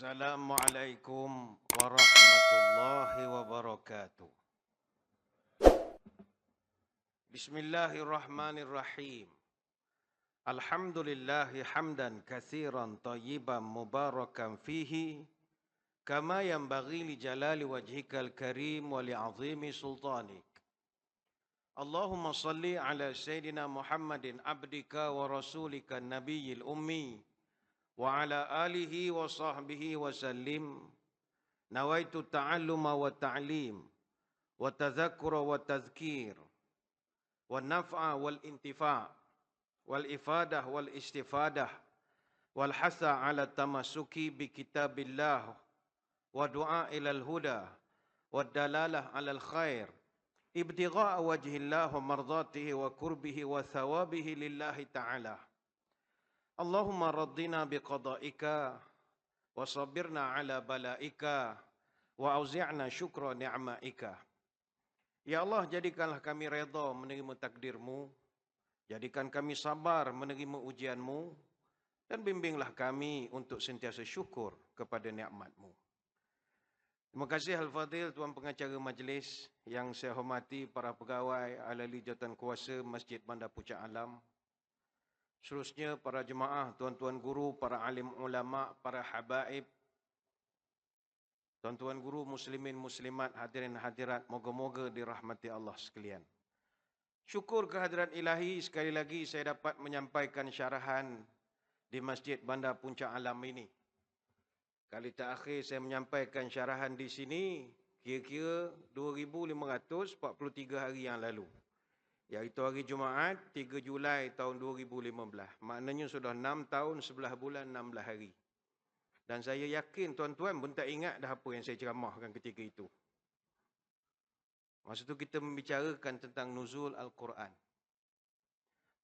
Assalamualaikum warahmatullahi wabarakatuh. Bismillahirrahmanirrahim. Alhamdulillahi hamdan katsiran tayyiban mubarakan fihi kama yanbaghi li jalali wajhikal karim wa li 'azimi sultanik. Allahumma salli ala sayyidina Muhammadin abdika wa rasulika nabiyil ummi wa ala alihi wa sahbihi wa sallim. Nawaitu ta'alluma wa ta'lim wa tadhakkura wa tadhkir wa naf'a wal intifa' wal ifadah wal istifadah wal hasa ala tamasuki bi kitabillah wa du'a ilal huda wa dalalah alal khair ibtigha'a wajhillah wa mardatihi wa kurbihi wa thawabihi lillahi ta'ala. Allahumma raddina biqada'ika wa sabirna ala bala'ika wa auzi'na syukra ni'ma'ika. Ya Allah, jadikanlah kami redha menerima takdirmu, jadikan kami sabar menerima ujianmu, dan bimbinglah kami untuk sentiasa syukur kepada nikmatmu. Terima kasih Al-Fadhil Tuan Pengacara Majlis yang saya hormati, para pegawai ahli jawatan kuasa Masjid Bandar Puncak Alam, seterusnya para jemaah, tuan-tuan guru, para alim ulama, para habaib, tuan-tuan guru muslimin muslimat, hadirin hadirat, moga-moga dirahmati Allah sekalian. Syukur kehadiran ilahi, sekali lagi saya dapat menyampaikan syarahan di Masjid Bandar Puncak Alam ini. Kali terakhir saya menyampaikan syarahan di sini kira-kira 2543 hari yang lalu, iaitu hari Jumaat 3 Julai tahun 2015. Maknanya sudah 6 tahun 11 bulan 16 hari. Dan saya yakin tuan-tuan pun tak ingat dah apa yang saya ceramahkan ketika itu. Masa itu kita membicarakan tentang nuzul Al-Quran.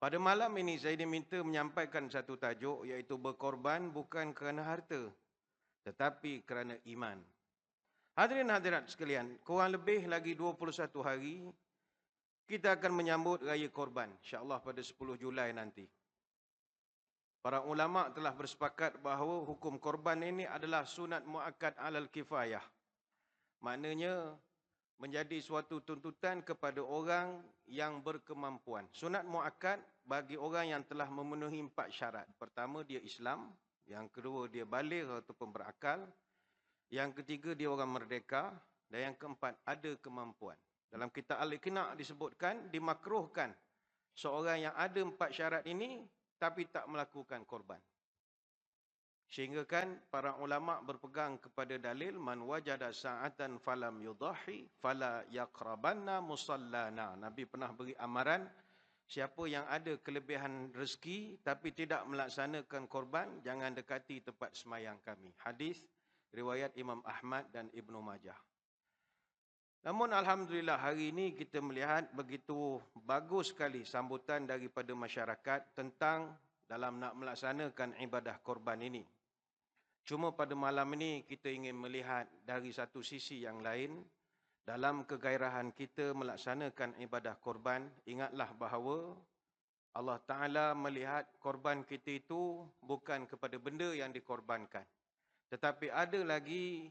Pada malam ini saya diminta menyampaikan satu tajuk, iaitu berkorban bukan kerana harta, tetapi kerana iman. Hadirin hadirat sekalian, kurang lebih lagi 21 hari kita akan menyambut Raya Korban, insya-Allah pada 10 Julai nanti. Para ulama telah bersepakat bahawa hukum korban ini adalah sunat muakkad alal kifayah. Maknanya menjadi suatu tuntutan kepada orang yang berkemampuan. Sunat muakkad bagi orang yang telah memenuhi 4 syarat. Pertama, dia Islam. Yang kedua, dia baligh ataupun berakal. Yang ketiga, dia orang merdeka. Dan yang keempat, ada kemampuan. Dalam kitab Al-Iqna' disebutkan, dimakruhkan seorang yang ada 4 syarat ini tapi tak melakukan korban. Sehingga kan para ulama berpegang kepada dalil man wajada sa'atan falam yudahi fala yaqrabanna musallana. Nabi pernah beri amaran, siapa yang ada kelebihan rezeki tapi tidak melaksanakan korban, jangan dekati tempat semayang kami. Hadis riwayat Imam Ahmad dan Ibnu Majah. Namun alhamdulillah hari ini kita melihat begitu bagus sekali sambutan daripada masyarakat tentang dalam nak melaksanakan ibadah korban ini. Cuma pada malam ini kita ingin melihat dari satu sisi yang lain. Dalam kegairahan kita melaksanakan ibadah korban, ingatlah bahawa Allah Ta'ala melihat korban kita itu bukan kepada benda yang dikorbankan. Tetapi ada lagi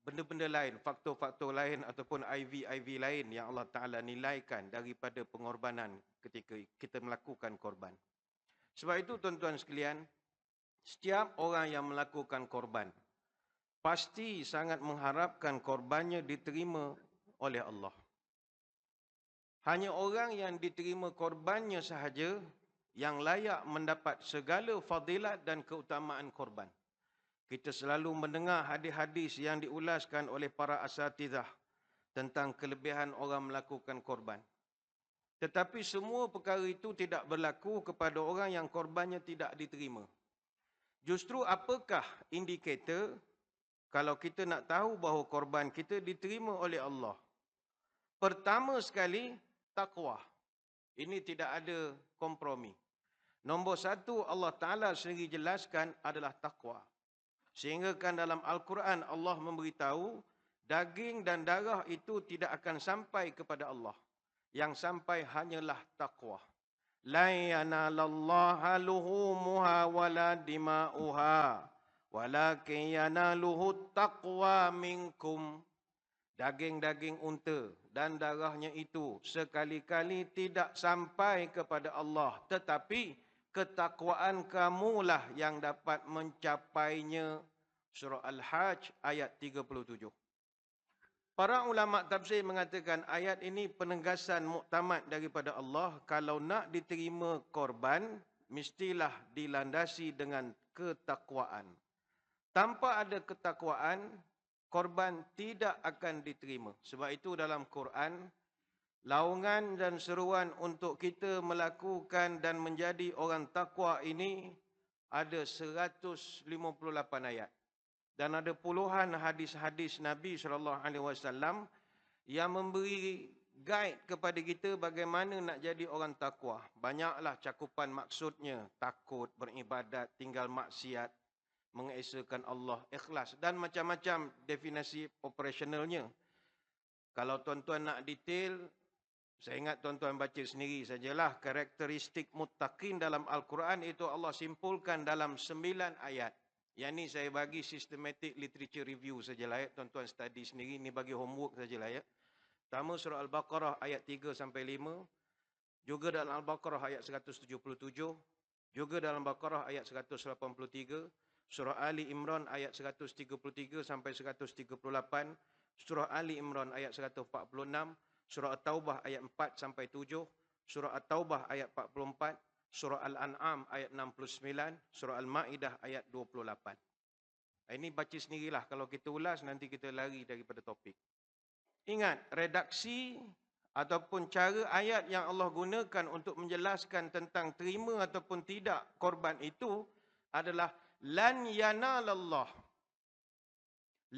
benda-benda lain, faktor-faktor lain ataupun IV lain yang Allah Ta'ala nilaikan daripada pengorbanan ketika kita melakukan korban. Sebab itu tuan-tuan sekalian, setiap orang yang melakukan korban pasti sangat mengharapkan korbannya diterima oleh Allah. Hanya orang yang diterima korbannya sahaja yang layak mendapat segala fadilat dan keutamaan korban. Kita selalu mendengar hadis-hadis yang diulaskan oleh para asatidzah tentang kelebihan orang melakukan korban. Tetapi semua perkara itu tidak berlaku kepada orang yang korbannya tidak diterima. Justru apakah indikator kalau kita nak tahu bahawa korban kita diterima oleh Allah? Pertama sekali, takwa. Ini tidak ada kompromi. Nombor satu, Allah Ta'ala sendiri jelaskan adalah takwa. Sehingga kan dalam Al-Quran Allah memberitahu daging dan darah itu tidak akan sampai kepada Allah. Yang sampai hanyalah takwa. La yanalallaha luhumuha wala dima'uha Walakin yanaluhu taqwa minkum. Daging-daging unta dan darahnya itu sekali-kali tidak sampai kepada Allah. Tetapi ketakwaan kamulah yang dapat mencapainya. Surah Al-Hajj ayat 37. Para ulama tafsir mengatakan ayat ini penegasan muktamad daripada Allah. Kalau nak diterima korban, mestilah dilandasi dengan ketakwaan. Tanpa ada ketakwaan, korban tidak akan diterima. Sebab itu dalam Quran, laungan dan seruan untuk kita melakukan dan menjadi orang takwa ini ada 158 ayat. Dan ada puluhan hadis-hadis Nabi SAW yang memberi guide kepada kita bagaimana nak jadi orang takwa. Banyaklah cakupan maksudnya. Takut, beribadat, tinggal maksiat, mengesakan Allah, ikhlas dan macam-macam definisi operasionalnya. Kalau tuan-tuan nak detail, saya ingat tuan-tuan baca sendiri sajalah. Karakteristik muttaqin dalam Al-Quran itu Allah simpulkan dalam 9 ayat. Yang ni saya bagi systematic literature review sajalah ya. Tuan-tuan study sendiri, ni bagi homework sajalah ya. Pertama surah Al-Baqarah ayat 3 sampai 5. Juga dalam Al-Baqarah ayat 177. Juga dalam Al-Baqarah ayat 183. Surah Ali Imran ayat 133 sampai 138. Surah Ali Imran ayat 146. Surah At-Taubah ayat 4 sampai 7. Surah At-Taubah ayat 44. Surah Al-An'am ayat 69. Surah Al-Ma'idah ayat 28. Ini baca sendirilah. Kalau kita ulas, nanti kita lari daripada topik. Ingat, redaksi ataupun cara ayat yang Allah gunakan untuk menjelaskan tentang terima ataupun tidak korban itu adalah lan yanalallah.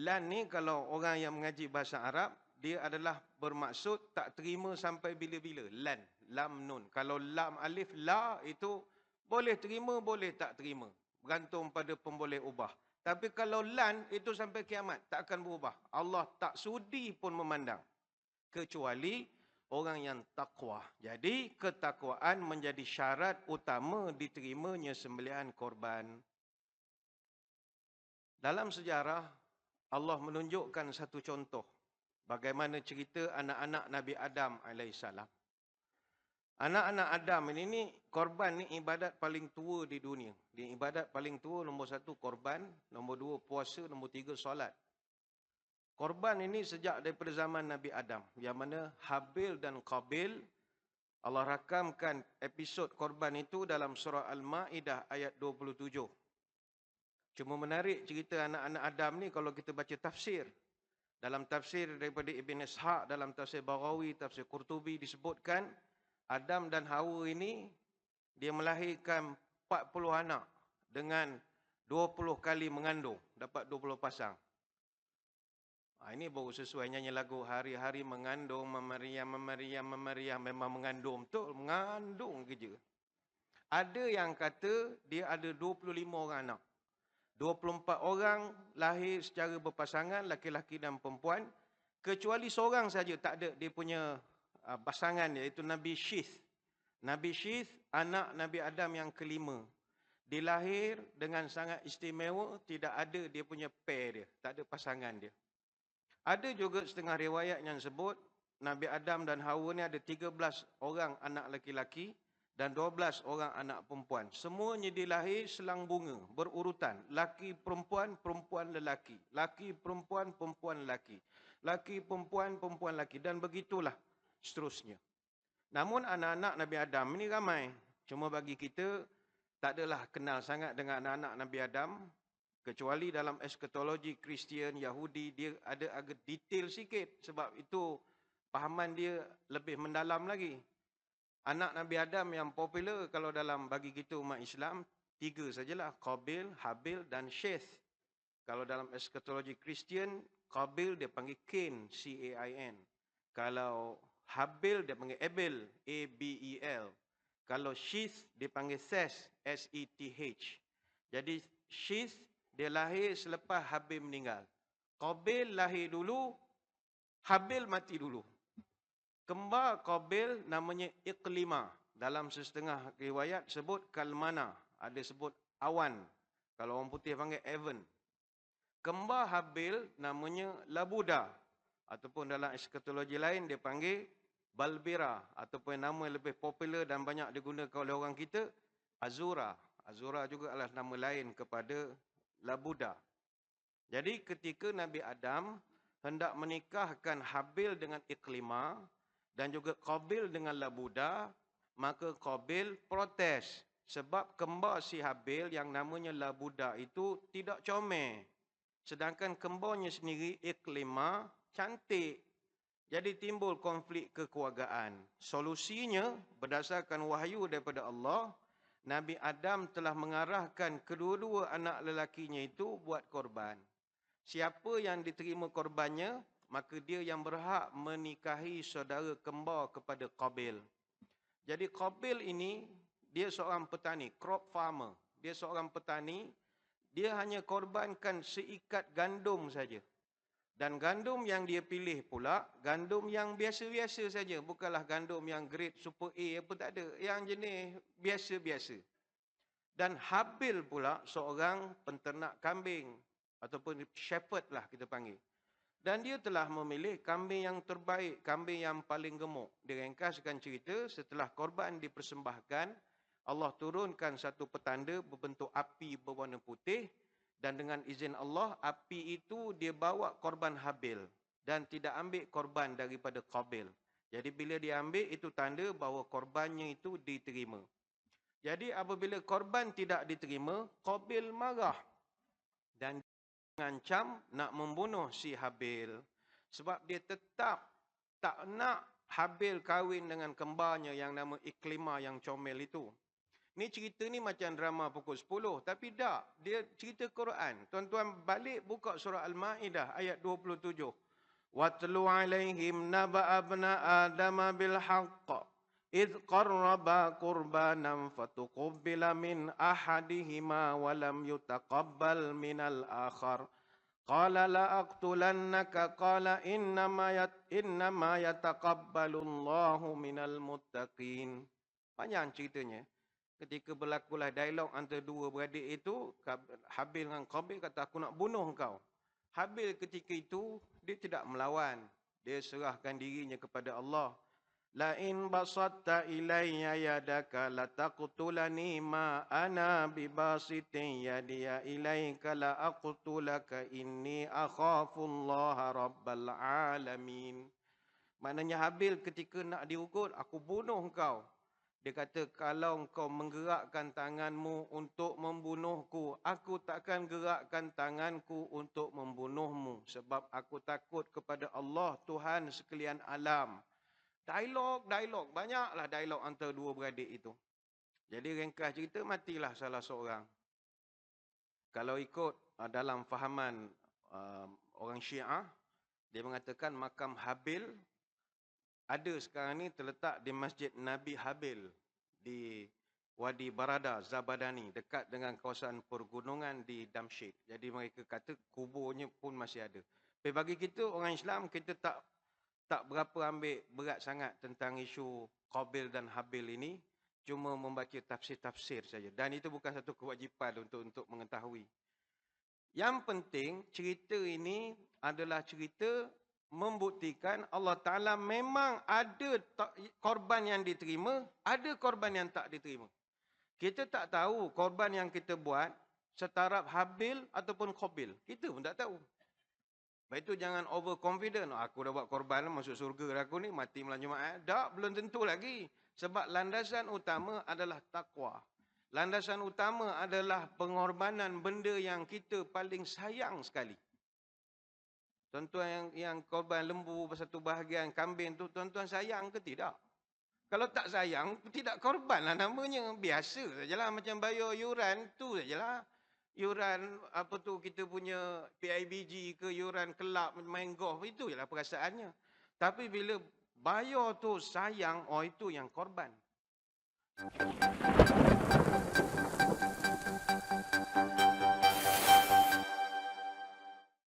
Lan ni kalau orang yang mengaji bahasa Arab, dia adalah bermaksud tak terima sampai bila-bila. Lan, lam nun. Kalau lam alif la itu boleh terima, boleh tak terima. Bergantung pada pemboleh ubah. Tapi kalau lan itu sampai kiamat, tak akan berubah. Allah tak sudi pun memandang. Kecuali orang yang takwa. Jadi ketakwaan menjadi syarat utama diterimanya sembelihan korban. Dalam sejarah, Allah menunjukkan satu contoh. Bagaimana cerita anak-anak Nabi Adam AS. Anak-anak Adam ini korban ni ibadat paling tua di dunia. Di ibadat paling tua nombor 1 korban, nombor 2 puasa, nombor 3 solat. Korban ini sejak daripada zaman Nabi Adam. Yang mana Habil dan Qabil, Allah rakamkan episod korban itu dalam surah Al-Ma'idah ayat 27. Cuma menarik cerita anak-anak Adam ni kalau kita baca tafsir. Dalam tafsir daripada Ibn Ishaq, dalam tafsir Baghawi, tafsir Qurtubi disebutkan Adam dan Hawa ini dia melahirkan 40 anak dengan 20 kali mengandung, dapat 20 pasang. Ini baru sesuai nyanyi lagu hari-hari mengandung, memeriah, memang mengandung betul, mengandung kerja. Ada yang kata dia ada 25 orang anak. 24 orang lahir secara berpasangan, laki-laki dan perempuan. Kecuali seorang saja tak ada dia punya pasangan, iaitu Nabi Syith. Nabi Syith, anak Nabi Adam yang kelima. Dia lahir dengan sangat istimewa, tidak ada dia punya pair dia, tak ada pasangan dia. Ada juga setengah riwayat yang sebut, Nabi Adam dan Hawa ni ada 13 orang anak laki-laki dan 12 orang anak perempuan. Semuanya dilahir selang bunga, berurutan. Laki, perempuan, perempuan, lelaki. Laki, perempuan, perempuan, lelaki. Laki, perempuan, perempuan, lelaki. Dan begitulah seterusnya. Namun anak-anak Nabi Adam ini ramai. Cuma bagi kita, tak adalah kenal sangat dengan anak-anak Nabi Adam. Kecuali dalam eskatologi Kristian, Yahudi, dia ada agak detail sikit. Sebab itu pahaman dia lebih mendalam lagi. Anak Nabi Adam yang popular kalau dalam bagi kita umat Islam, 3 sajalah. Qabil, Habil dan Syith. Kalau dalam eskatologi Kristian, Qabil dia panggil Cain, C-A-I-N. Kalau Habil dia panggil Abel, A-B-E-L. Kalau Syith dia panggil Seth, S-E-T-H. Jadi Syith dia lahir selepas Habil meninggal. Qabil lahir dulu, Habil mati dulu. Kembar Qabil namanya Iqlima. Dalam setengah riwayat sebut Kalmana. Ada sebut awan. Kalau orang putih panggil Evan. Kembar Habil namanya Labuda. Ataupun dalam eskatologi lain dia panggil Balbira. Ataupun nama yang lebih popular dan banyak digunakan oleh orang kita, Azura. Azura juga adalah nama lain kepada Labuda. Jadi ketika Nabi Adam hendak menikahkan Habil dengan Iklima dan juga Qabil dengan Labuda, maka Qabil protes. Sebab kembar si Habil yang namanya Labuda itu tidak comel. Sedangkan kembarnya sendiri Iklima cantik. Jadi timbul konflik kekeluargaan. Solusinya berdasarkan wahyu daripada Allah, Nabi Adam telah mengarahkan kedua-dua anak lelakinya itu buat korban. Siapa yang diterima korbannya, maka dia yang berhak menikahi saudara kembar kepada Qabil. Jadi Qabil ini, dia seorang petani, crop farmer. Dia seorang petani, dia hanya korbankan seikat gandum saja. Dan gandum yang dia pilih pula, gandum yang biasa-biasa saja. Bukanlah gandum yang grade super A apa tak ada. Yang jenis biasa-biasa. Dan Habil pula seorang penternak kambing. Ataupun shepherd lah kita panggil. Dan dia telah memilih kambing yang terbaik, kambing yang paling gemuk. Diringkaskan cerita, setelah korban dipersembahkan, Allah turunkan satu petanda berbentuk api berwarna putih. Dan dengan izin Allah, api itu dia bawa korban Habil. Dan tidak ambil korban daripada Qabil. Jadi bila dia ambil, itu tanda bahawa korbannya itu diterima. Jadi apabila korban tidak diterima, Qabil marah. Dan mengancam nak membunuh si Habil. Sebab dia tetap tak nak Habil kahwin dengan kembarnya yang nama Iklima yang comel itu. Ni cerita ni macam drama pukul 10. Tapi tak. Dia cerita Quran. Tuan-tuan balik buka surah Al-Ma'idah ayat 27. وَاتْلُ عَلَيْهِمْ نَبَأَ ابْنَ آدَمَ بِالْحَقِّ إِذْ قَرَّبَا قُرْبَانًا فَتُقُبِّلَ مِنْ أَحَدِهِمَا وَلَمْ يُتَقَبَّلْ مِنَ الْآخَرِ قَالَ لَأَقْتُلَنَّكَ قَالَ إِنَّمَا يَتَقَبَّلُ اللَّهُ مِنَ الْمُتَّقِينَ. Panjang ceritanya. Ketika berlakulah dialog antara dua beradik itu, Habil dengan Qabil kata, aku nak bunuh kau. Habil ketika itu, dia tidak melawan. Dia serahkan dirinya kepada Allah. La in basatta ilayya yadaka lataqtulani ma ana bibasitin yadiya ilayka la aqtulaka inni akhafullaha rabbal alamin. Maknanya Habil ketika nak diugut, aku bunuh kau. Dia kata, kalau engkau menggerakkan tanganmu untuk membunuhku, aku takkan gerakkan tanganku untuk membunuhmu. Sebab aku takut kepada Allah, Tuhan sekalian alam. Dialog, banyaklah dialog antara dua beradik itu. Jadi ringkas cerita, matilah salah seorang. Kalau ikut dalam fahaman orang Syiah, dia mengatakan makam Habil ada sekarang ni terletak di Masjid Nabi Habil di Wadi Barada, Zabadani, dekat dengan kawasan pergunungan di Damsyik. Jadi mereka kata kuburnya pun masih ada. Tapi bagi kita orang Islam, kita tak berapa ambil berat sangat tentang isu Qabil dan Habil ini. Cuma membaca tafsir-tafsir saja. Dan itu bukan satu kewajipan untuk mengetahui. Yang penting cerita ini adalah cerita membuktikan Allah Ta'ala memang ada korban yang diterima, ada korban yang tak diterima. Kita tak tahu korban yang kita buat setaraf Habil ataupun Qabil. Kita pun tak tahu. Baik itu jangan overconfident. Aku dah buat korban, masuk surga aku ni, mati malam Jumaat. Tak, belum tentu lagi. Sebab landasan utama adalah taqwa. Landasan utama adalah pengorbanan benda yang kita paling sayang sekali. Tuan-tuan yang korban lembu satu bahagian kambing tu, tuan-tuan sayang ke tidak? Kalau tak sayang, tidak korban lah namanya. Biasa sajalah macam bayar yuran tu sajalah. Yuran apa tu kita punya PIBG ke yuran kelab main golf, itu jelah perasaannya. Tapi bila bayar tu sayang, oh itu yang korban.